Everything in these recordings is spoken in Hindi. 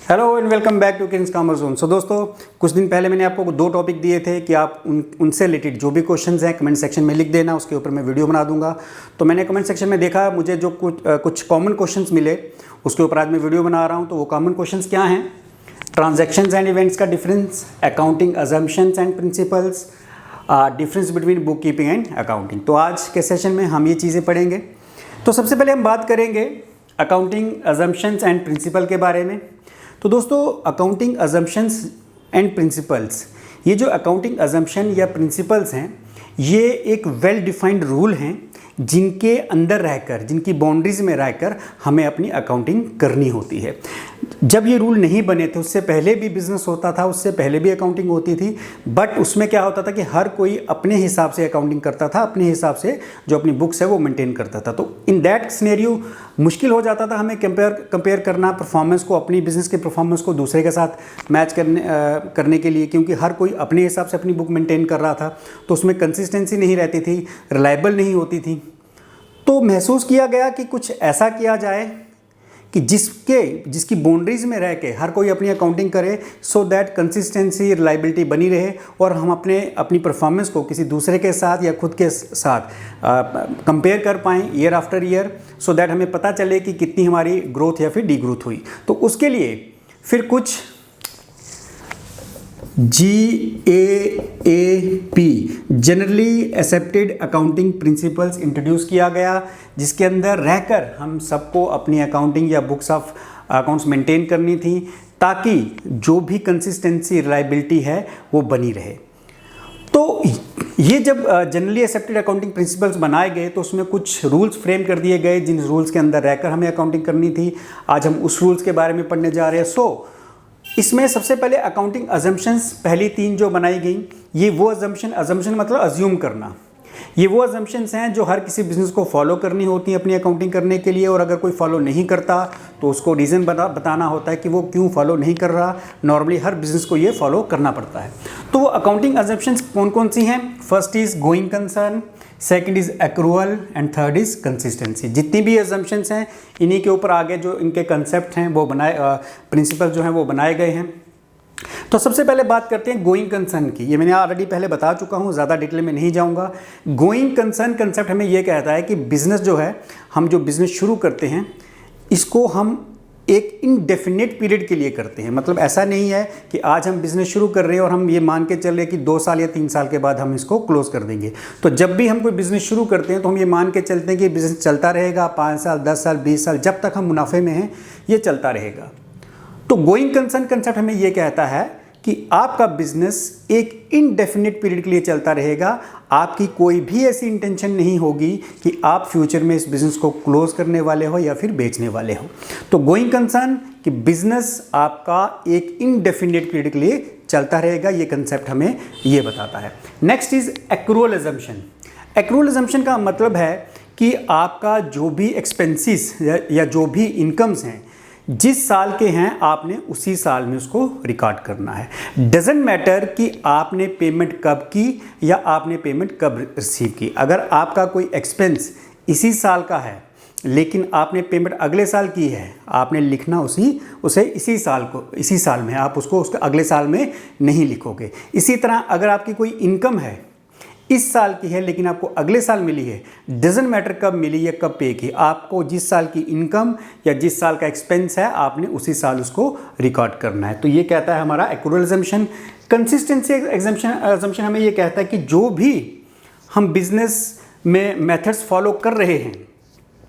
Hello and welcome back to kings commerce zone. So दोस्तों, कुछ दिन पहले मैंने आपको दो टॉपिक दिए थे कि आप उनसे रिलेटेड जो भी क्वेश्चंस हैं कमेंट सेक्शन में लिख देना, उसके ऊपर मैं वीडियो बना दूंगा। तो मैंने कमेंट सेक्शन में देखा, मुझे जो कुछ कॉमन क्वेश्चंस मिले उसके ऊपर आज मैं वीडियो बना रहा हूँ। तो वो कॉमन क्वेश्चंस क्या हैं? ट्रांजैक्शंस एंड इवेंट्स का difference, accounting assumptions and principles, difference between book keeping and accounting. तो आज के सेशन में हम ये चीज़ें पढ़ेंगे। तो सबसे पहले हम बात करेंगे अकाउंटिंग अजम्पशंस एंड प्रिंसिपल के बारे में। तो दोस्तों, अकाउंटिंग अजम्पशंस एंड प्रिंसिपल्स, ये जो अकाउंटिंग अजम्पशन या प्रिंसिपल्स हैं, ये एक वेल डिफाइंड रूल हैं जिनके अंदर रहकर, जिनकी बाउंड्रीज में रहकर हमें अपनी अकाउंटिंग करनी होती है। जब ये रूल नहीं बने थे, उससे पहले भी बिजनेस होता था, उससे पहले भी अकाउंटिंग होती थी, बट उसमें क्या होता था कि हर कोई अपने हिसाब से अकाउंटिंग करता था, अपने हिसाब से जो अपनी बुक्स है वो मेंटेन करता था। तो इन दैट सिनेरियो मुश्किल हो जाता था हमें कंपेयर करना परफॉर्मेंस को, अपनी बिजनेस के परफॉर्मेंस को दूसरे के साथ मैच करने के लिए, क्योंकि हर कोई अपने हिसाब से अपनी बुक मेंटेन कर रहा था। तो उसमें कंसिस्टेंसी नहीं रहती थी, रिलायबल नहीं होती थी। तो महसूस किया गया कि कुछ ऐसा किया जाए कि जिसकी बाउंड्रीज में रह के हर कोई अपनी अकाउंटिंग करे, सो दैट कंसिस्टेंसी, रिलायबिलिटी बनी रहे और हम अपनी परफॉर्मेंस को किसी दूसरे के साथ या खुद के साथ कंपेयर कर पाएँ year after year, so that हमें पता चले कि कितनी हमारी ग्रोथ या फिर डी ग्रोथ हुई। तो उसके लिए फिर कुछ GAAP generally accepted accounting principles introduce किया गया, जिसके अंदर रहकर हम सबको अपनी अकाउंटिंग या बुक्स ऑफ अकाउंट्स मेंटेन करनी थी, ताकि जो भी कंसिस्टेंसी, रिलायबिलिटी है वो बनी रहे। तो ये जब जनरली एक्सेप्टेड अकाउंटिंग प्रिंसिपल्स बनाए गए तो उसमें कुछ रूल्स फ्रेम कर दिए गए, जिन रूल्स के अंदर रहकर हमें अकाउंटिंग करनी थी। आज हम उस रूल्स के बारे में पढ़ने जा रहे हैं। इसमें सबसे पहले अकाउंटिंग अजम्पशंस पहली तीन जो बनाई गई, ये वो अजम्पशन मतलब अज्यूम करना, ये वो अजम्पशंस हैं जो हर किसी बिजनेस को फॉलो करनी होती हैं अपनी अकाउंटिंग करने के लिए। और अगर कोई फॉलो नहीं करता तो उसको रीज़न बताना होता है कि वो क्यों फॉलो नहीं कर रहा। नॉर्मली हर बिजनेस को ये फॉलो करना पड़ता है। तो वो अकाउंटिंग अजम्पशंस कौन कौन सी हैं? First is going concern, second is accrual and third is consistency. जितनी भी अजम्पशंस हैं, इन्हीं के ऊपर आगे जो इनके कंसेप्ट हैं वो प्रिंसिपल जो हैं वो बनाए गए हैं। तो सबसे पहले बात करते हैं गोइंग कंसर्न की। ये मैंने ऑलरेडी पहले बता चुका हूँ, ज़्यादा डिटेल में नहीं जाऊँगा। गोइंग कंसर्न कंसेप्ट हमें ये कहता है कि बिज़नेस जो है, हम जो बिज़नेस शुरू करते हैं, इसको हम एक इनडेफिनेट पीरियड के लिए करते हैं। मतलब ऐसा नहीं है कि आज हम बिज़नेस शुरू कर रहे हैं और हम ये मान के चल रहे हैं कि 2 साल या 3 साल के बाद हम इसको क्लोज कर देंगे। तो जब भी हम कोई बिज़नेस शुरू करते हैं तो हम ये मान के चलते हैं कि बिज़नेस चलता रहेगा 5 साल, 10 साल, 20 साल, जब तक हम मुनाफे में हैं ये चलता रहेगा। तो गोइंग कंसर्न कंसेप्ट हमें ये कहता है कि आपका बिजनेस एक इनडेफिनिट पीरियड के लिए चलता रहेगा। आपकी कोई भी ऐसी इंटेंशन नहीं होगी कि आप फ्यूचर में इस बिज़नेस को क्लोज करने वाले हो या फिर बेचने वाले हो। तो गोइंग कंसर्न कि बिजनेस आपका एक इनडेफिनिट पीरियड के लिए चलता रहेगा, ये कंसेप्ट हमें ये बताता है। Next is accrual assumption. Accrual assumption का मतलब है कि आपका जो भी एक्सपेंसेस या जो भी इनकम्स हैं, जिस साल के हैं आपने उसी साल में उसको रिकॉर्ड करना है। डजेंट मैटर कि आपने पेमेंट कब की या आपने पेमेंट कब रिसीव की। अगर आपका कोई एक्सपेंस इसी साल का है लेकिन आपने पेमेंट अगले साल की है, आपने लिखना उसे इसी साल में, आप उसको अगले साल में नहीं लिखोगे। इसी तरह अगर आपकी कोई इनकम है, इस साल की है लेकिन आपको अगले साल मिली है, डजेंट मैटर कब मिली या कब पे की, आपको जिस साल की इनकम या जिस साल का एक्सपेंस है आपने उसी साल उसको रिकॉर्ड करना है। तो ये कहता है हमारा एक्रूअल अजम्पशन। कंसिस्टेंसी अजम्पशन हमें ये कहता है कि जो भी हम बिजनेस में मेथड्स फॉलो कर रहे हैं,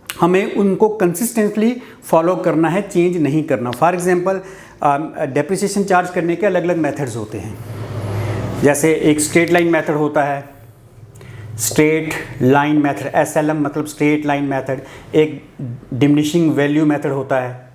हमें उनको कंसिस्टेंटली फॉलो करना है, चेंज नहीं करना। फॉर एग्जांपल, डेप्रिसिएशन चार्ज करने के अलग अलग मेथड्स होते हैं। जैसे एक स्ट्रेट लाइन मेथड होता है, स्ट्रेट लाइन मेथड, SLM मतलब स्ट्रेट लाइन मेथड। एक डिमिनिशिंग वैल्यू मेथड होता है,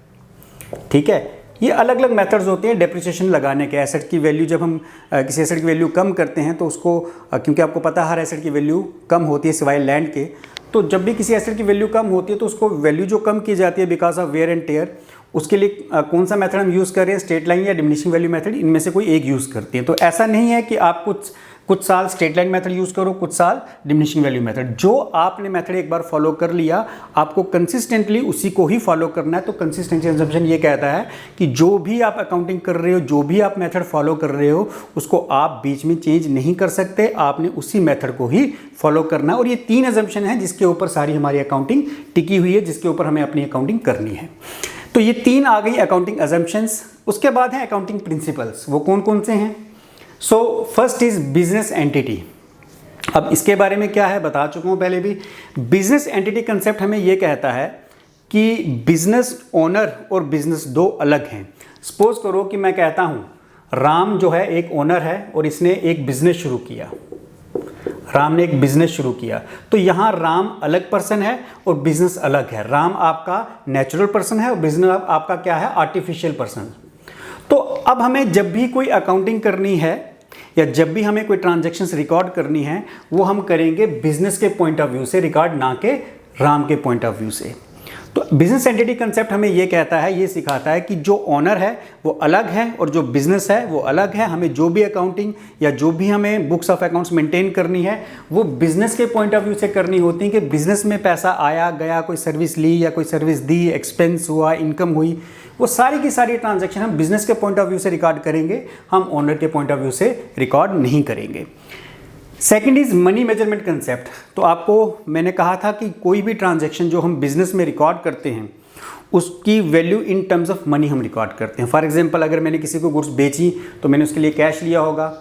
ठीक है। ये अलग अलग मेथड्स होते हैं डेप्रिसिएशन लगाने के। एसेट की वैल्यू, जब हम किसी एसेट की वैल्यू कम करते हैं तो उसको, क्योंकि आपको पता है हर एसेट की वैल्यू कम होती है सिवाय लैंड के, तो जब भी किसी एसेट की वैल्यू कम होती है तो उसको वैल्यू जो कम की जाती है because of wear and tear, उसके लिए कौन सा मेथड हम यूज़ कर रहे हैं, स्ट्रेट लाइन या डिमिनिशिंग वैल्यू मेथड, इनमें से कोई एक यूज़ करते हैं। तो ऐसा नहीं है कि आप कुछ कुछ साल स्ट्रेट लाइन मेथड यूज़ करो, कुछ साल डिमिनिशिंग वैल्यू मेथड। जो आपने मेथड एक बार फॉलो कर लिया, आपको कंसिस्टेंटली उसी को ही फॉलो करना है। तो कंसिस्टेंसी असम्पशन ये कहता है कि जो भी आप अकाउंटिंग कर रहे हो, जो भी आप मेथड फॉलो कर रहे हो, उसको आप बीच में चेंज नहीं कर सकते, आपने उसी मेथड को ही फॉलो करना है। और ये 3 असम्पशन है जिसके ऊपर सारी हमारी अकाउंटिंग टिकी हुई है, जिसके ऊपर हमें अपनी अकाउंटिंग करनी है। तो ये 3 आ गई अकाउंटिंग असम्पशंस। उसके बाद है अकाउंटिंग प्रिंसिपल्स। वो कौन कौन से हैं? So first is business entity. अब इसके बारे में क्या है बता चुका हूँ पहले भी। बिजनेस एंटिटी कंसेप्ट हमें ये कहता है कि बिजनेस ओनर और बिजनेस 2 अलग हैं। सपोज करो कि मैं कहता हूँ राम जो है एक ओनर है और इसने एक बिजनेस शुरू किया। राम ने एक बिजनेस शुरू किया, तो यहाँ राम अलग पर्सन है और बिजनेस अलग है। राम आपका नेचुरल पर्सन है और बिजनेस आपका क्या है? Artificial person. तो अब हमें जब भी कोई अकाउंटिंग करनी है या जब भी हमें कोई ट्रांजैक्शंस रिकॉर्ड करनी है, वो हम करेंगे बिजनेस के पॉइंट ऑफ व्यू से रिकॉर्ड, ना के राम के पॉइंट ऑफ व्यू से। तो बिजनेस एंटिटी कंसेप्ट हमें ये कहता है, ये सिखाता है कि जो ओनर है वो अलग है और जो बिजनेस है वो अलग है। हमें जो भी अकाउंटिंग या जो भी हमें बुक्स ऑफ अकाउंट्स मेंटेन करनी है, वो बिजनेस के पॉइंट ऑफ व्यू से करनी होती है कि बिजनेस में पैसा आया गया, कोई सर्विस ली या कोई सर्विस दी, एक्सपेंस हुआ, इनकम हुई, वो सारी की सारी ट्रांजैक्शन हम बिजनेस के पॉइंट ऑफ व्यू से रिकॉर्ड करेंगे, हम ओनर के पॉइंट ऑफ व्यू से रिकॉर्ड नहीं करेंगे। Second is money measurement concept. तो आपको मैंने कहा था कि कोई भी ट्रांजैक्शन जो हम बिजनेस में रिकॉर्ड करते हैं, उसकी value in terms of money हम रिकॉर्ड करते हैं। फॉर एग्जांपल, अगर मैंने किसी को गुड्स बेची तो मैंने उसके लिए कैश लिया होगा,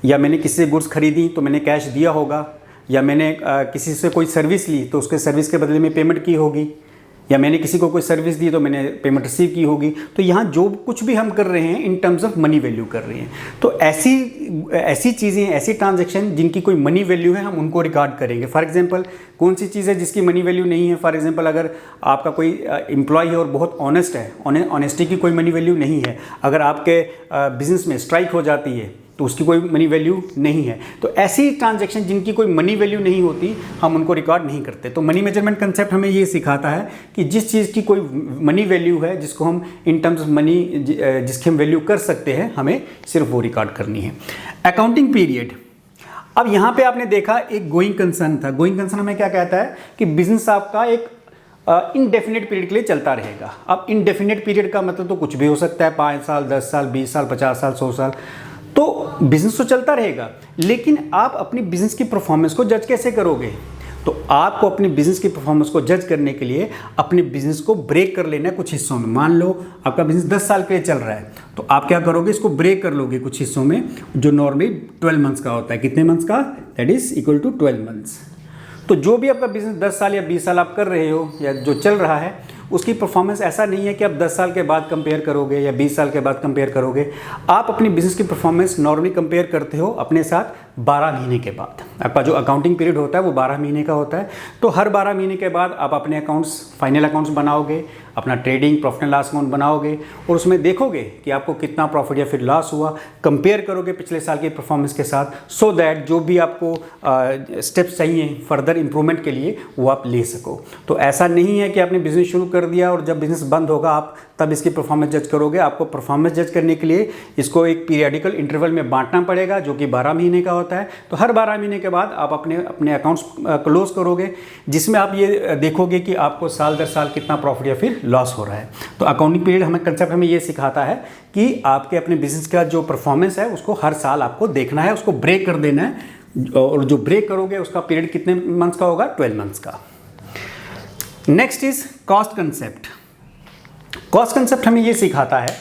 या मैंने किसी से गुड्स खरीदी तो मैंने कैश दिया होगा, या मैंने किसी से कोई सर्विस ली तो उसके सर्विस के बदले में पेमेंट की होगी, या मैंने किसी को कोई सर्विस दी तो मैंने पेमेंट रिसीव की होगी। तो यहाँ जो कुछ भी हम कर रहे हैं in terms of money value कर रहे हैं। तो ऐसी चीज़ें, ऐसी ट्रांजैक्शन जिनकी कोई मनी वैल्यू है, हम उनको रिकॉर्ड करेंगे। फॉर एग्जांपल, कौन सी चीज़ है जिसकी मनी वैल्यू नहीं है? फॉर एग्जांपल, अगर आपका कोई एम्प्लॉय है और बहुत ऑनेस्ट है, ऑनेस्टी की कोई मनी वैल्यू नहीं है, अगर आपके बिजनेस में स्ट्राइक हो जाती है तो उसकी कोई मनी वैल्यू नहीं है। तो ऐसी ट्रांजैक्शन जिनकी कोई मनी वैल्यू नहीं होती, हम उनको रिकॉर्ड नहीं करते। तो मनी मेजरमेंट कंसेप्ट हमें ये सिखाता है कि जिस चीज़ की कोई मनी वैल्यू है, जिसको हम इन टर्म्स ऑफ मनी, जिसकी हम वैल्यू कर सकते हैं, हमें सिर्फ वो रिकॉर्ड करनी है। Accounting period. अब यहाँ पे आपने देखा एक गोइंग कंसर्न था। गोइंग कंसर्न हमें क्या कहता है कि बिजनेस आपका एक इनडेफिनेट पीरियड के लिए चलता रहेगा। अब इनडेफिनेट पीरियड का मतलब तो कुछ भी हो सकता है, 5 साल, 10 साल, 20 साल, 50 साल, 100 साल। तो बिजनेस तो चलता रहेगा, लेकिन आप अपनी बिजनेस की परफॉर्मेंस को जज कैसे करोगे? तो आपको अपने बिजनेस की परफॉर्मेंस को जज करने के लिए अपने बिजनेस को ब्रेक कर लेना है कुछ हिस्सों में। मान लो आपका बिजनेस 10 साल के लिए चल रहा है, तो आप क्या करोगे? इसको ब्रेक कर लोगे कुछ हिस्सों में, जो नॉर्मली 12 मंथ्स का होता है। कितने मंथ्स का? That is equal to 12 months. तो जो भी आपका बिजनेस 10 साल या 20 साल आप कर रहे हो या जो चल रहा है, उसकी परफॉर्मेंस ऐसा नहीं है कि आप 10 साल के बाद कंपेयर करोगे या 20 साल के बाद कंपेयर करोगे। आप अपनी बिजनेस की परफॉर्मेंस नॉर्मली कंपेयर करते हो अपने साथ 12 महीने के बाद। आपका जो अकाउंटिंग पीरियड होता है वो 12 महीने का होता है। तो हर 12 महीने के बाद आप अपने अकाउंट्स, फाइनल अकाउंट्स बनाओगे, अपना trading profit and loss account बनाओगे और उसमें देखोगे कि आपको कितना प्रॉफिट या फिर लॉस हुआ, कंपेयर करोगे पिछले साल की परफॉर्मेंस के साथ, सो दैट जो भी आपको स्टेप्स चाहिए फर्दर इंप्रूवमेंट के लिए वो आप ले सको। तो ऐसा नहीं है कि आपने बिजनेस शुरू कर दिया और जब बिजनेस बंद होगा आप तब इसकी परफॉर्मेंस जज करोगे। आपको परफॉर्मेंस जज करने के लिए इसको एक पीरियडिकल इंटरवल में बांटना पड़ेगा, जो कि 12 महीने का होता है। तो हर 12 महीने के बाद आप अपने अकाउंट्स क्लोज करोगे, जिसमें आप ये देखोगे कि आपको साल दर साल कितना प्रॉफिट या फिर लॉस हो रहा है। तो अकाउंटिंग पीरियड हमें कंसेप्ट हमें ये सिखाता है कि आपके अपने बिजनेस का जो परफॉर्मेंस है उसको हर साल आपको देखना है, उसको ब्रेक कर देना है, और जो ब्रेक करोगे उसका पीरियड कितने मंथ्स का होगा? 12 मंथ्स का। Next is cost concept. Cost concept हमें ये सिखाता है,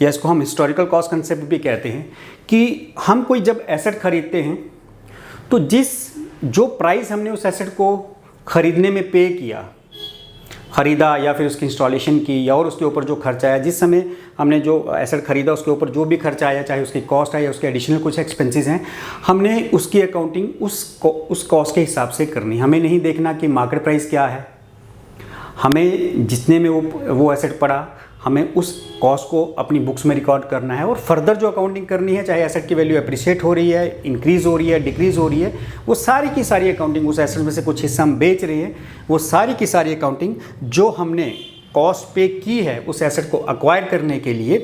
या इसको हम हिस्टोरिकल कॉस्ट कंसेप्ट भी कहते हैं, कि हम कोई जब एसेट खरीदते हैं तो जो प्राइस हमने उस एसेट को खरीदने में पे किया, खरीदा या फिर उसकी इंस्टॉलेशन की, या और उसके ऊपर जो खर्चा आया, जिस समय हमने जो एसेट खरीदा उसके ऊपर जो भी खर्चा आया, चाहे उसकी कॉस्ट है या उसके एडिशनल कुछ एक्सपेंसेस हैं, हमने उसकी अकाउंटिंग उस कॉस्ट के हिसाब से करनी। हमें नहीं देखना कि मार्केट प्राइस क्या है, हमें जितने में वो एसेट पड़ा, हमें उस कॉस्ट को अपनी बुक्स में रिकॉर्ड करना है। और फर्दर जो अकाउंटिंग करनी है, चाहे एसेट की वैल्यू अप्रिशिएट हो रही है, इंक्रीज़ हो रही है, डिक्रीज़ हो रही है, वो सारी की सारी अकाउंटिंग, उस एसेट में से कुछ हिस्सा हम बेच रहे हैं, वो सारी की सारी अकाउंटिंग जो हमने कॉस्ट पे की है उस एसेट को अक्वायर करने के लिए,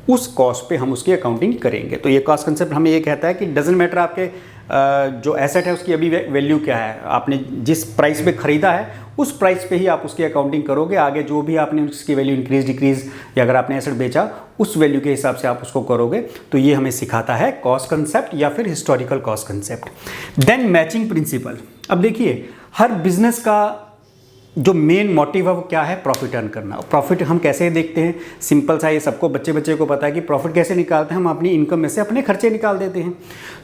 उस कॉस्ट पे हम उसकी अकाउंटिंग करेंगे। तो ये कॉस्ट कंसेप्ट हमें ये कहता है कि डजेंट मैटर आपके जो एसेट है उसकी अभी वैल्यू क्या है, आपने जिस प्राइस पे ख़रीदा है उस प्राइस पे ही आप उसकी अकाउंटिंग करोगे। आगे जो भी आपने उसकी वैल्यू इंक्रीज डिक्रीज या अगर आपने एसेट बेचा उस वैल्यू के हिसाब से आप उसको करोगे। तो ये हमें सिखाता है कॉस्ट कंसेप्ट या फिर historical cost concept. Then matching principle. अब देखिए हर बिजनेस का जो मेन मोटिव है वो क्या है, प्रॉफिट अर्न करना। प्रॉफिट हम कैसे देखते हैं, सिंपल सा, ये सबको बच्चे को पता है कि प्रॉफिट कैसे निकालते हैं, हम अपनी इनकम में से अपने खर्चे निकाल देते हैं।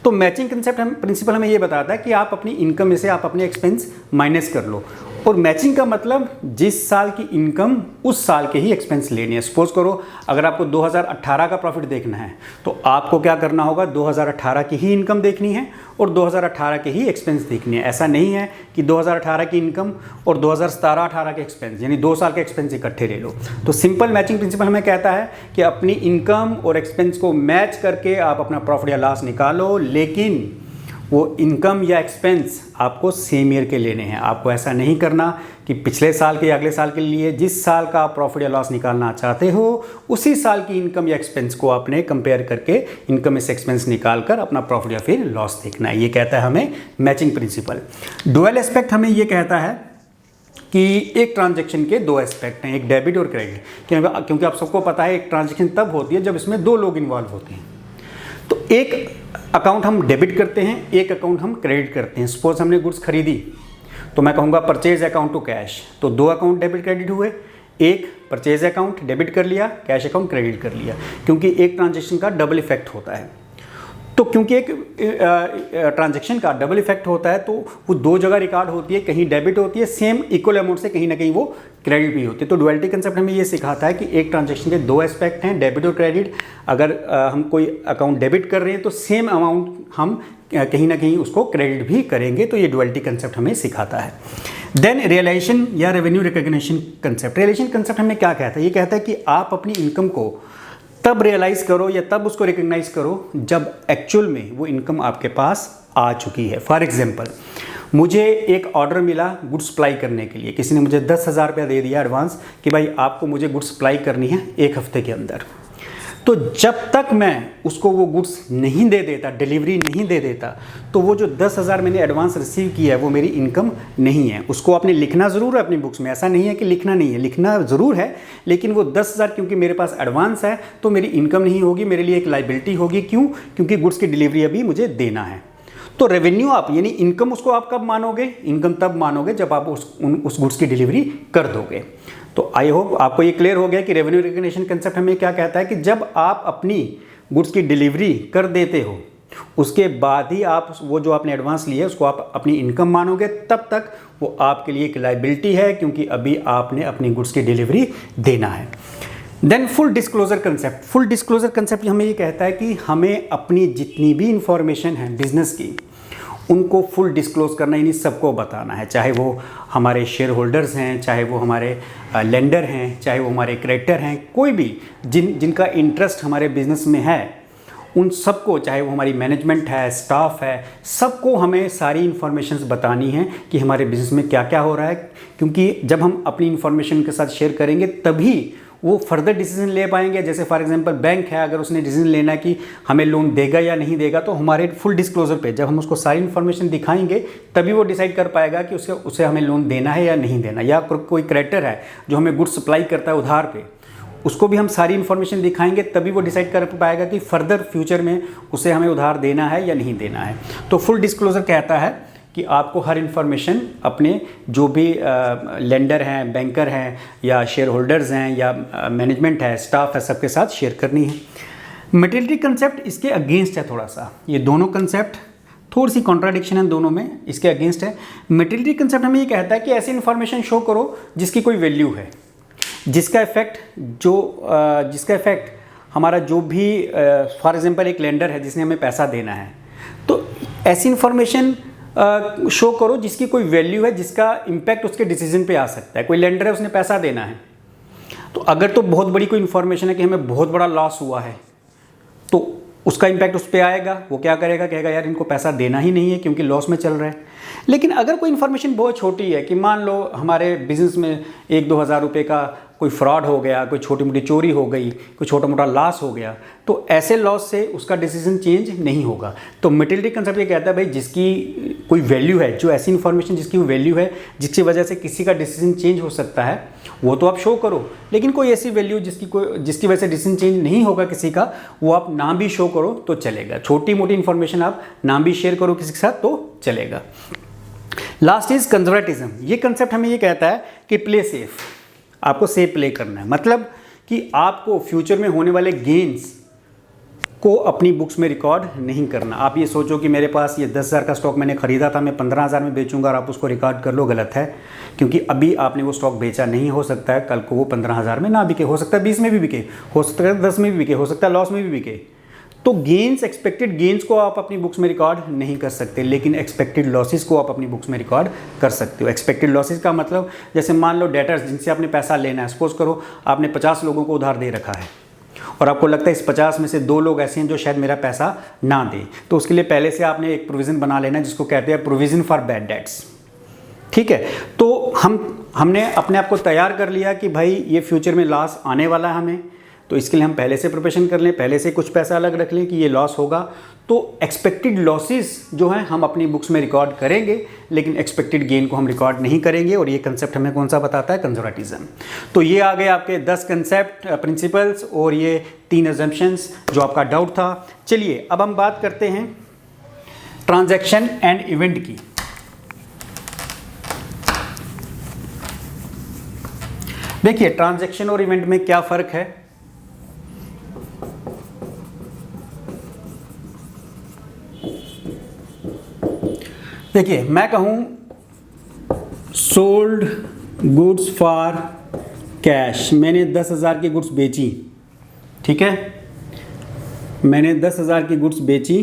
तो मैचिंग कंसेप्ट प्रिंसिपल हमें ये बताता है कि आप अपनी इनकम में से आप अपने एक्सपेंस माइनस कर लो। और मैचिंग का मतलब जिस साल की इनकम उस साल के ही एक्सपेंस लेने हैं। सपोज करो अगर आपको 2018 का प्रॉफिट देखना है तो आपको क्या करना होगा, 2018 की ही इनकम देखनी है और 2018 के ही एक्सपेंस देखने हैं। ऐसा नहीं है कि 2018 की इनकम और 2017-18 के एक्सपेंस यानी 2 साल के एक्सपेंस इकट्ठे ले लो। तो सिंपल मैचिंग प्रिंसिपल हमें कहता है कि अपनी इनकम और एक्सपेंस को मैच करके आप अपना प्रॉफिट या लॉस निकालो, लेकिन वो इनकम या एक्सपेंस आपको सेम ईयर के लेने हैं। आपको ऐसा नहीं करना कि पिछले साल के या अगले साल के लिए जिस साल का आप प्रॉफिट या लॉस निकालना चाहते हो उसी साल की इनकम या एक्सपेंस को आपने कंपेयर करके इनकम में से एक्सपेंस निकाल कर अपना प्रॉफिट या फिर लॉस देखना है। ये कहता है हमें मैचिंग प्रिंसिपल। डुअल एस्पेक्ट हमें ये कहता है कि एक ट्रांजैक्शन के 2 एस्पेक्ट हैं, एक डेबिट और क्रेडिट। क्योंकि आप सबको पता है एक ट्रांजैक्शन तब होती है जब इसमें 2 लोग इन्वॉल्व होते हैं। तो एक अकाउंट हम डेबिट करते हैं, एक अकाउंट हम क्रेडिट करते हैं। सपोज हमने गुड्स खरीदी तो मैं कहूँगा परचेज अकाउंट टू कैश, तो 2 अकाउंट डेबिट क्रेडिट हुए। एक परचेज अकाउंट डेबिट कर लिया, कैश अकाउंट क्रेडिट कर लिया, क्योंकि एक ट्रांजैक्शन का डबल इफेक्ट होता है। तो क्योंकि एक ट्रांजैक्शन का डबल इफेक्ट होता है तो वो 2 जगह रिकॉर्ड होती है, कहीं डेबिट होती है सेम इक्वल अमाउंट से, कहीं ना कहीं वो क्रेडिट भी होती है। तो डुअलिटी कंसेप्ट हमें ये सिखाता है कि एक ट्रांजैक्शन के 2 एस्पेक्ट हैं, डेबिट और क्रेडिट। अगर हम कोई अकाउंट डेबिट कर रहे हैं तो सेम अमाउंट हम कहीं ना कहीं उसको क्रेडिट भी करेंगे। तो ये डुअलिटी कंसेप्ट हमें सिखाता है। देन रियलाइजेशन या revenue recognition concept. Realisation concept हमें क्या कहता है, ये कहता है कि आप अपनी इनकम को तब रियलाइज़ करो या तब उसको रिकग्नाइज करो जब एक्चुअल में वो इनकम आपके पास आ चुकी है। फॉर एग्जांपल मुझे एक ऑर्डर मिला गुड्स सप्लाई करने के लिए, किसी ने मुझे 10,000 रुपया दे दिया एडवांस कि भाई आपको मुझे गुड्स सप्लाई करनी है 1 हफ्ते के अंदर। तो जब तक मैं उसको वो गुड्स नहीं दे देता, डिलीवरी नहीं दे देता, तो वो जो 10,000 मैंने एडवांस रिसीव किया है वो मेरी इनकम नहीं है। उसको आपने लिखना ज़रूर है अपनी बुक्स में, ऐसा नहीं है कि लिखना नहीं है, लिखना ज़रूर है, लेकिन वो 10,000 क्योंकि मेरे पास एडवांस है तो मेरी इनकम नहीं होगी, मेरे लिए एक लाइबिलिटी होगी। क्यों? क्योंकि गुड्स की डिलीवरी अभी मुझे देना है। तो रेवेन्यू आप यानी इनकम उसको आप कब मानोगे, इनकम तब मानोगे जब आप उस गुड्स की डिलीवरी कर दोगे। तो आई होप आपको ये क्लियर हो गया कि रेवेन्यू रिकग्निशन कंसेप्ट हमें क्या कहता है कि जब आप अपनी गुड्स की डिलीवरी कर देते हो उसके बाद ही आप वो जो आपने एडवांस लिए उसको आप अपनी इनकम मानोगे, तब तक वो आपके लिए एक लायबिलिटी है क्योंकि अभी आपने अपनी गुड्स की डिलीवरी देना है। Then full disclosure concept. Full disclosure concept हमें ये कहता है कि हमें अपनी जितनी भी इंफॉर्मेशन है बिजनेस की उनको फुल डिस्क्लोज करना, यानी सबको बताना है, चाहे वो हमारे शेयर होल्डर्स हैं, चाहे वो हमारे लेंडर हैं, चाहे वो हमारे क्रेडिटर हैं, कोई भी जिनका इंटरेस्ट हमारे बिजनेस में है उन सबको, चाहे वो हमारी मैनेजमेंट है, स्टाफ है, सबको हमें सारी इन्फॉर्मेशंस बतानी है कि हमारे बिज़नेस में क्या क्या हो रहा है। क्योंकि जब हम अपनी इन्फॉर्मेशन के साथ शेयर करेंगे तभी वो फर्दर डिसीजन ले पाएंगे। जैसे फॉर एग्जांपल बैंक है, अगर उसने डिसीजन लेना है कि हमें लोन देगा या नहीं देगा, तो हमारे फुल डिस्क्लोजर पे जब हम उसको सारी इन्फॉर्मेशन दिखाएंगे तभी वो डिसाइड कर पाएगा कि उसे हमें लोन देना है या नहीं देना। या कोई क्रेडिटर है जो हमें गुड्स सप्लाई करता है उधार पे, उसको भी हम सारी इन्फॉर्मेशन दिखाएंगे तभी वो डिसाइड कर पाएगा कि फर्दर फ्यूचर में उसे हमें उधार देना है या नहीं देना है। तो फुल डिस्क्लोजर कहता है कि आपको हर इन्फॉर्मेशन अपने जो भी लेंडर हैं, बैंकर हैं या शेयर होल्डर्स हैं या मैनेजमेंट है, स्टाफ है, सबके साथ शेयर करनी है। मटेरियलिटी कंसेप्ट इसके अगेंस्ट है थोड़ा सा। ये दोनों कंसेप्ट थोड़ी सी कॉन्ट्राडिक्शन है दोनों में, इसके अगेंस्ट है। मटेरियलिटी कंसेप्ट हमें ये कहता है कि ऐसी इन्फॉर्मेशन शो करो जिसकी कोई वैल्यू है, जिसका इफेक्ट हमारा जो भी फॉर एग्जांपल एक लेंडर है जिसने हमें पैसा देना है, तो ऐसी इन्फॉर्मेशन शो करो जिसकी कोई वैल्यू है, जिसका इम्पैक्ट उसके डिसीजन पे आ सकता है। कोई लेंडर है, उसने पैसा देना है, तो अगर तो बहुत बड़ी कोई इन्फॉर्मेशन है कि हमें बहुत बड़ा लॉस हुआ है तो उसका इम्पैक्ट उस पर आएगा। वो क्या करेगा, कहेगा यार इनको पैसा देना ही नहीं है क्योंकि लॉस में चल रहा है। लेकिन अगर कोई इन्फॉर्मेशन बहुत छोटी है कि मान लो हमारे बिजनेस में 1-2 हज़ार रुपये का कोई फ्रॉड हो गया, कोई छोटी मोटी चोरी हो गई, कोई छोटा मोटा लॉस हो गया, तो ऐसे लॉस से उसका डिसीजन चेंज नहीं होगा। तो मेटेरियलिटी कंसेप्ट ये कहता है भाई जिसकी कोई वैल्यू है, जो ऐसी इन्फॉर्मेशन जिसकी वैल्यू है, जिसकी वजह से किसी का डिसीजन चेंज हो सकता है, वो तो आप शो करो, लेकिन कोई ऐसी वैल्यू जिसकी वजह से डिसीजन चेंज नहीं होगा किसी का, वो आप ना भी शो करो तो चलेगा। छोटी मोटी इन्फॉर्मेशन आप ना भी शेयर करो किसी के साथ तो चलेगा। Last is conservatism. ये कंसेप्ट हमें ये कहता है कि प्ले सेफ, आपको सेफ प्ले करना है, मतलब कि आपको फ्यूचर में होने वाले गेन्स को अपनी बुक्स में रिकॉर्ड नहीं करना। आप ये सोचो कि मेरे पास ये 10,000 का स्टॉक मैंने खरीदा था, मैं 15,000 में बेचूंगा और आप उसको रिकॉर्ड कर लो, गलत है, क्योंकि अभी आपने वो स्टॉक बेचा नहीं, हो सकता है कल को वो 15,000 में ना बिके, हो सकता है 20 में भी बिके, हो सकता है 10 में भी बिके, हो सकता है लॉस में भी बिके। तो गेन्स, एक्सपेक्टेड गेन्स को आप अपनी बुक्स में रिकॉर्ड नहीं कर सकते, लेकिन एक्सपेक्टेड लॉसेस को आप अपनी बुक्स में रिकॉर्ड कर सकते हो। एक्सपेक्टेड लॉसेस का मतलब जैसे मान लो डेटर्स जिनसे आपने पैसा लेना है, सपोज करो आपने 50 लोगों को उधार दे रखा है और आपको लगता है इस 50 में से 2 लोग ऐसे हैं जो शायद मेरा पैसा ना दें, तो उसके लिए पहले से आपने एक प्रोविज़न बना लेना जिसको कहते हैं प्रोविज़न फॉर बैड डेट्स। ठीक है, तो हमने अपने आप को तैयार कर लिया कि भाई ये फ्यूचर में लॉस आने वाला है हमें, तो इसके लिए हम पहले से प्रिपरेशन कर लें, पहले से कुछ पैसा अलग रख लें कि ये लॉस होगा। तो एक्सपेक्टेड लॉसेस जो हैं हम अपनी बुक्स में रिकॉर्ड करेंगे, लेकिन एक्सपेक्टेड गेन को हम रिकॉर्ड नहीं करेंगे, और ये कंसेप्ट हमें कौन सा बताता है? कंजर्वेटिज्म। तो ये आ गए आपके 10 कंसेप्ट, प्रिंसिपल्स और ये 3 अजम्पशंस जो आपका डाउट था। चलिए अब हम बात करते हैं ट्रांजैक्शन एंड इवेंट की। देखिए ट्रांजैक्शन और इवेंट में क्या फ़र्क है। देखिए मैं कहूँ सोल्ड गुड्स फॉर कैश, मैंने 10,000 की गुड्स बेची, ठीक है, मैंने 10,000 की गुड्स बेची,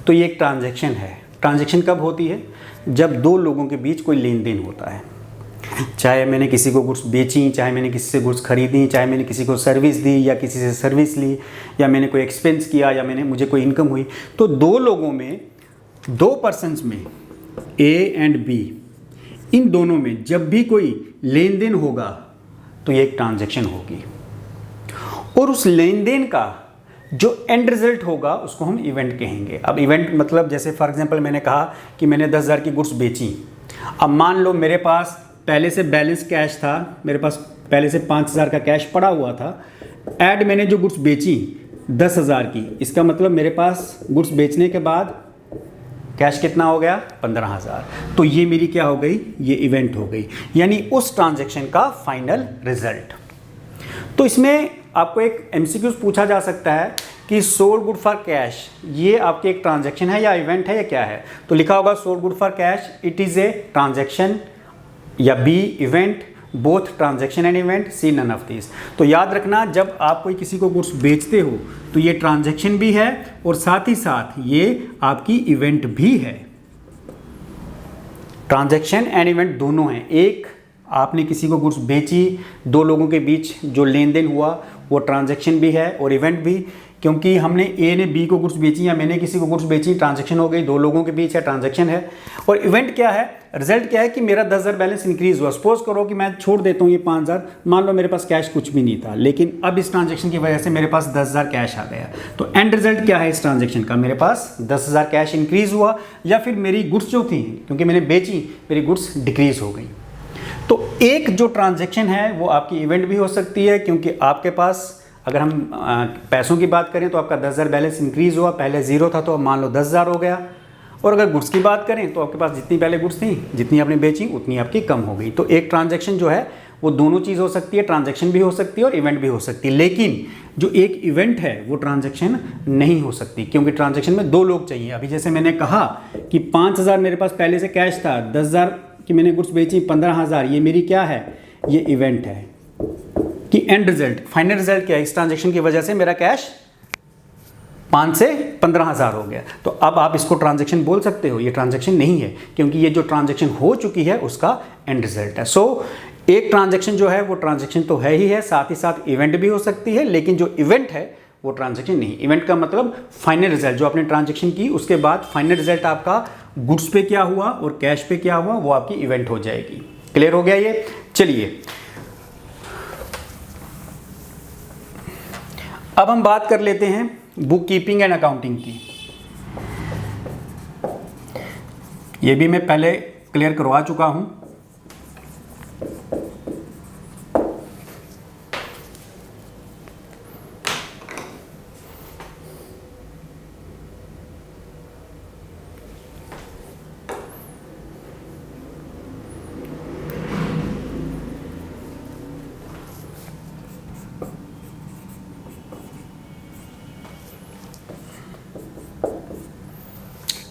तो ये एक ट्रांजैक्शन है। ट्रांजैक्शन कब होती है? जब 2 लोगों के बीच कोई लेन देन होता है, चाहे मैंने किसी को गुड्स बेची, चाहे मैंने किसी से गुड्स खरीदी, चाहे मैंने किसी को सर्विस दी या किसी से सर्विस ली, या मैंने कोई एक्सपेंस किया, या मुझे कोई इनकम हुई। तो 2 लोगों में, 2 पर्सन्स में, ए एंड बी, इन दोनों में जब भी कोई लेन देन होगा तो ये एक ट्रांजैक्शन होगी, और उस लेन देन का जो एंड रिजल्ट होगा उसको हम इवेंट कहेंगे। अब इवेंट मतलब जैसे फॉर एग्जांपल मैंने कहा कि मैंने 10,000 की गुड्स बेची। अब मान लो मेरे पास पहले से बैलेंस कैश था, मेरे पास पहले से 5,000 का कैश पड़ा हुआ था, ऐड मैंने जो गुड्स बेची 10,000 की, इसका मतलब मेरे पास गुड्स बेचने के बाद कैश कितना हो गया? 15,000। तो ये मेरी क्या हो गई? ये इवेंट हो गई, यानी उस ट्रांजैक्शन का फाइनल रिजल्ट। तो इसमें आपको एक एमसीक्यूज पूछा जा सकता है कि सोल्ड गुड फॉर कैश, ये आपकी एक ट्रांजैक्शन है या इवेंट है या क्या है? तो लिखा होगा sold good for cash, it is a transaction, या B event, both transaction and event, C none of this. तो याद रखना जब आप कोई किसी को गुड्स बेचते हो तो ये ट्रांजैक्शन भी है और साथ ही साथ ये आपकी इवेंट भी है। ट्रांजैक्शन एंड इवेंट दोनों हैं। एक, आपने किसी को गुड्स बेची, 2 लोगों के बीच जो लेन देन हुआ वो ट्रांजैक्शन भी है और इवेंट भी, क्योंकि हमने ए ने बी को गुड्स बेची या मैंने किसी को गुड्स बेची, ट्रांजैक्शन हो गई, 2 लोगों के बीच है, ट्रांजैक्शन है। और इवेंट क्या है? रिजल्ट क्या है कि मेरा 10,000 बैलेंस इंक्रीज हुआ। सपोज करो कि मैं छोड़ देता हूँ ये 5,000, मान लो मेरे पास कैश कुछ भी नहीं था, लेकिन अब इस ट्रांजैक्शन की वजह से मेरे पास 10,000 कैश आ गया। तो एंड रिजल्ट क्या है इस ट्रांजैक्शन का? मेरे पास 10,000 कैश इंक्रीज हुआ, या फिर मेरी गुड्स जो थी, क्योंकि मैंने बेची, मेरी गुड्स डिक्रीज हो गई। तो एक जो ट्रांजैक्शन है वो आपकी इवेंट भी हो सकती है, क्योंकि आपके पास अगर हम पैसों की बात करें तो आपका 10,000 बैलेंस इंक्रीज हुआ, पहले 0 था तो अब मान लो 10,000 हो गया। और अगर गुड्स की बात करें तो आपके पास जितनी पहले गुड्स थी, जितनी आपने बेची उतनी आपकी कम हो गई। तो एक ट्रांजैक्शन जो है वो दोनों चीज़ हो सकती है, ट्रांजैक्शन भी हो सकती है और इवेंट भी हो सकती है। लेकिन जो एक इवेंट है वो ट्रांजैक्शन नहीं हो सकती, क्योंकि ट्रांजैक्शन में 2 लोग चाहिए। अभी जैसे मैंने कहा कि 5,000 मेरे पास पहले से कैश था, 10,000 की मैंने गुड्स बेची, 15,000, ये मेरी क्या है? ये इवेंट है। कि एंड रिजल्ट, फाइनल रिजल्ट क्या है? इस ट्रांजैक्शन की वजह से मेरा कैश 5 से 15,000 हो गया। तो अब आप इसको ट्रांजैक्शन बोल सकते हो, ये ट्रांजैक्शन नहीं है, क्योंकि ये जो ट्रांजैक्शन हो चुकी है उसका एंड रिजल्ट है। सो एक ट्रांजैक्शन जो है वो ट्रांजैक्शन तो है ही है, साथ ही साथ इवेंट भी हो सकती है, लेकिन जो इवेंट है वो ट्रांजैक्शन नहीं। इवेंट का मतलब फाइनल रिजल्ट, जो आपने ट्रांजैक्शन की उसके बाद फाइनल रिजल्ट आपका गुड्स पे क्या हुआ और कैश पे क्या हुआ, वो आपकी इवेंट हो जाएगी। क्लियर हो गया ये? चलिए अब हम बात कर लेते हैं बुक कीपिंग एंड अकाउंटिंग की। ये भी मैं पहले क्लियर करवा चुका हूं।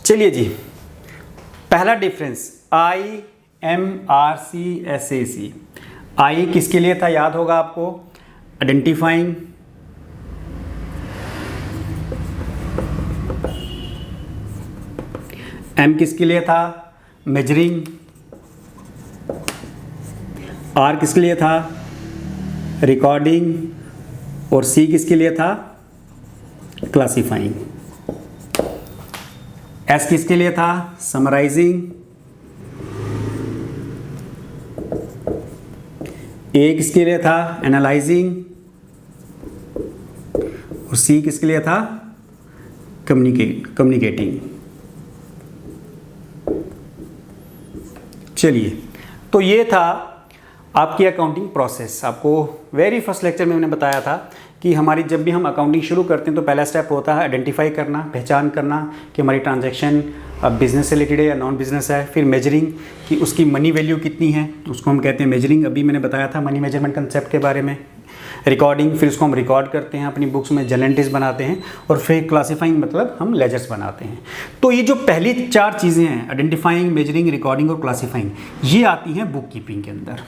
चलिए जी, पहला डिफरेंस IMRCSAC। आई किसके लिए था याद होगा आपको, आइडेंटिफाइंग, एम किसके लिए था, मेजरिंग, आर किसके लिए था, रिकॉर्डिंग, और सी किसके लिए था, क्लासिफाइंग। एस किसके लिए था, समराइजिंग, ए किसके लिए था, एनालाइजिंग, और सी किसके लिए था, कम्युनिकेटिंग। चलिए, तो ये था आपकी अकाउंटिंग प्रोसेस। आपको वेरी फर्स्ट लेक्चर में मैंने बताया था कि हमारी जब भी हम अकाउंटिंग शुरू करते हैं तो पहला स्टेप होता है आइडेंटिफाई करना, पहचान करना कि हमारी ट्रांजैक्शन बिजनेस से रिलेटेड है या नॉन बिजनेस है। फिर मेजरिंग कि उसकी मनी वैल्यू कितनी है, उसको हम कहते हैं मेजरिंग। अभी मैंने बताया था मनी मेजरमेंट कंसेप्ट के बारे में। रिकॉर्डिंग, फिर उसको हम रिकॉर्ड करते हैं अपनी बुक्स में, जर्नल एंट्रीज बनाते हैं। और फिर क्लासीफाइंग मतलब हम लेजर्स बनाते हैं। तो ये जो पहली 4 चीज़ें हैं, आइडेंटिफाइंग, मेजरिंग, रिकॉर्डिंग और क्लासीफाइंग, ये आती हैं बुक कीपिंग के अंदर।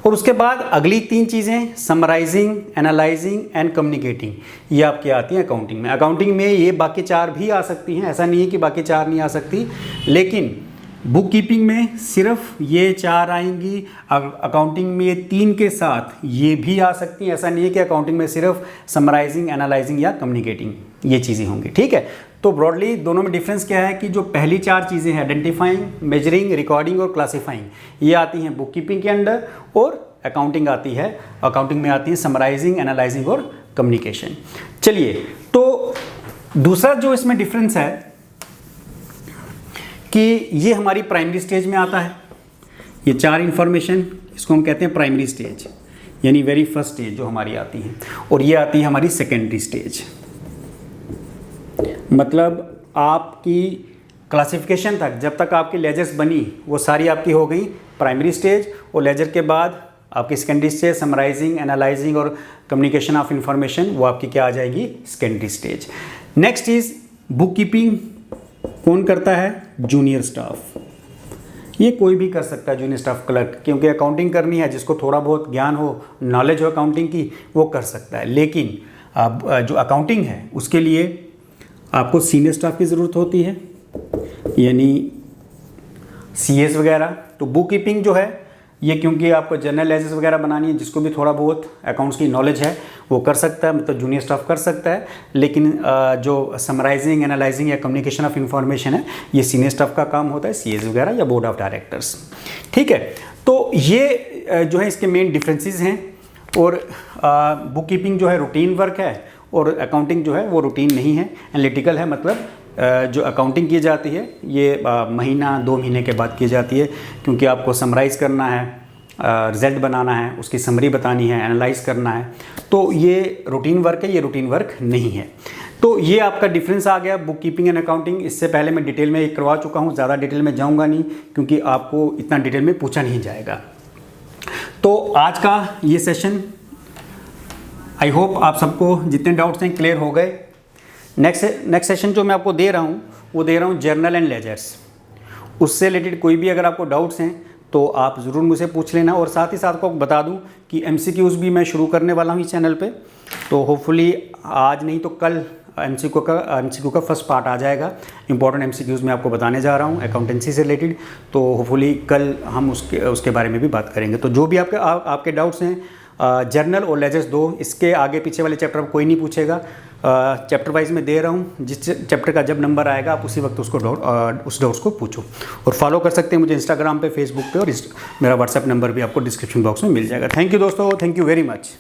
और उसके बाद अगली 3 चीज़ें, समराइजिंग, एनालाइजिंग एंड कम्युनिकेटिंग, ये आपकी आती हैं अकाउंटिंग में। अकाउंटिंग में ये बाकी 4 भी आ सकती हैं, ऐसा नहीं है कि बाकी 4 नहीं आ सकती, लेकिन बुक कीपिंग में सिर्फ ये 4 आएंगी। अकाउंटिंग में ये 3 के साथ ये भी आ सकती हैं। ऐसा नहीं है कि अकाउंटिंग में सिर्फ समराइजिंग, एनालाइजिंग या कम्युनिकेटिंग ये चीज़ें होंगी। ठीक है, तो ब्रॉडली दोनों में डिफरेंस क्या है कि जो पहली 4 चीज़ें हैं, आइडेंटिफाइंग, मेजरिंग, रिकॉर्डिंग और क्लासीफाइंग, ये आती हैं बुक कीपिंग के अंडर। और अकाउंटिंग आती है, अकाउंटिंग में आती है समराइजिंग, एनालाइजिंग और कम्युनिकेशन। चलिए, तो दूसरा जो इसमें डिफरेंस है कि ये हमारी प्राइमरी स्टेज में आता है। ये 4 इंफॉर्मेशन, इसको हम कहते हैं प्राइमरी स्टेज, यानी वेरी फर्स्ट स्टेज जो हमारी आती है। और ये आती है हमारी सेकेंडरी स्टेज। मतलब आपकी क्लासिफिकेशन तक, जब तक आपकी लेजर्स बनी, वो सारी आपकी हो गई प्राइमरी स्टेज। और लेजर के बाद आपकी सेकेंडरी स्टेज, समराइजिंग, एनालाइजिंग और कम्युनिकेशन ऑफ इंफॉर्मेशन, वो आपकी क्या आ जाएगी, secondary stage. Next is book keeping. कौन करता है, जूनियर स्टाफ। ये कोई भी कर सकता है, जूनियर स्टाफ क्लर्क, क्योंकि अकाउंटिंग करनी है, जिसको थोड़ा बहुत ज्ञान हो, नॉलेज हो अकाउंटिंग की, वो कर सकता है। लेकिन अब जो अकाउंटिंग है उसके लिए आपको सीनियर स्टाफ की ज़रूरत होती है, यानी CS वगैरह। तो बुक कीपिंग जो है ये, क्योंकि आपको जर्नल लेजर्स वगैरह बनानी है, जिसको भी थोड़ा बहुत अकाउंट्स की नॉलेज है वो कर सकता है, मतलब जूनियर स्टाफ कर सकता है। लेकिन जो समराइजिंग, एनालाइजिंग या कम्युनिकेशन ऑफ इंफॉर्मेशन है, ये सीनियर स्टाफ का काम होता है, CS वगैरह या बोर्ड ऑफ डायरेक्टर्स। ठीक है, तो ये जो है इसके मेन डिफरेंसेस हैं। और बुक कीपिंग जो है रूटीन वर्क है, और अकाउंटिंग जो है वो रूटीन नहीं है, एनालिटिकल है। मतलब जो अकाउंटिंग की जाती है ये महीना 2 महीने के बाद की जाती है, क्योंकि आपको समराइज़ करना है, रिजल्ट बनाना है, उसकी समरी बतानी है, एनालाइज करना है। तो ये रूटीन वर्क है, ये रूटीन वर्क नहीं है। तो ये आपका डिफरेंस आ गया बुक कीपिंग एंड अकाउंटिंग। इससे पहले मैं डिटेल में करवा चुका हूँ, ज़्यादा डिटेल में जाऊँगा नहीं, क्योंकि आपको इतना डिटेल में पूछा नहीं जाएगा। तो आज का ये सेशन, आई होप आप सबको जितने डाउट्स हैं क्लियर हो गए। नेक्स्ट सेशन जो मैं आपको दे रहा हूँ, वो दे रहा हूँ जर्नल एंड लेजर्स। उससे रिलेटेड कोई भी अगर आपको डाउट्स हैं तो आप ज़रूर मुझे पूछ लेना। और साथ ही साथ आपको बता दूं कि MCQs भी मैं शुरू करने वाला हूँ इस चैनल पे। तो होपफुली आज नहीं तो कल MCQ का फर्स्ट पार्ट आ जाएगा। इंपॉर्टेंट MCQs मैं आपको बताने जा रहा हूँ अकाउंटेंसी से रिलेटेड। तो होपफुली कल हम उसके बारे में भी बात करेंगे। तो जो भी आपके डाउट्स हैं जर्नल और लेजर्स 2, इसके आगे पीछे वाले चैप्टर कोई नहीं पूछेगा। चैप्टर वाइज में दे रहा हूँ, जिस चैप्टर का जब नंबर आएगा आप उसी वक्त उस डाउट्स को पूछो। और फॉलो कर सकते हैं मुझे इंस्टाग्राम पे, फेसबुक पे, और मेरा व्हाट्सएप नंबर भी आपको डिस्क्रिप्शन बॉक्स में मिल जाएगा। थैंक यू दोस्तों, थैंक यू वेरी मच।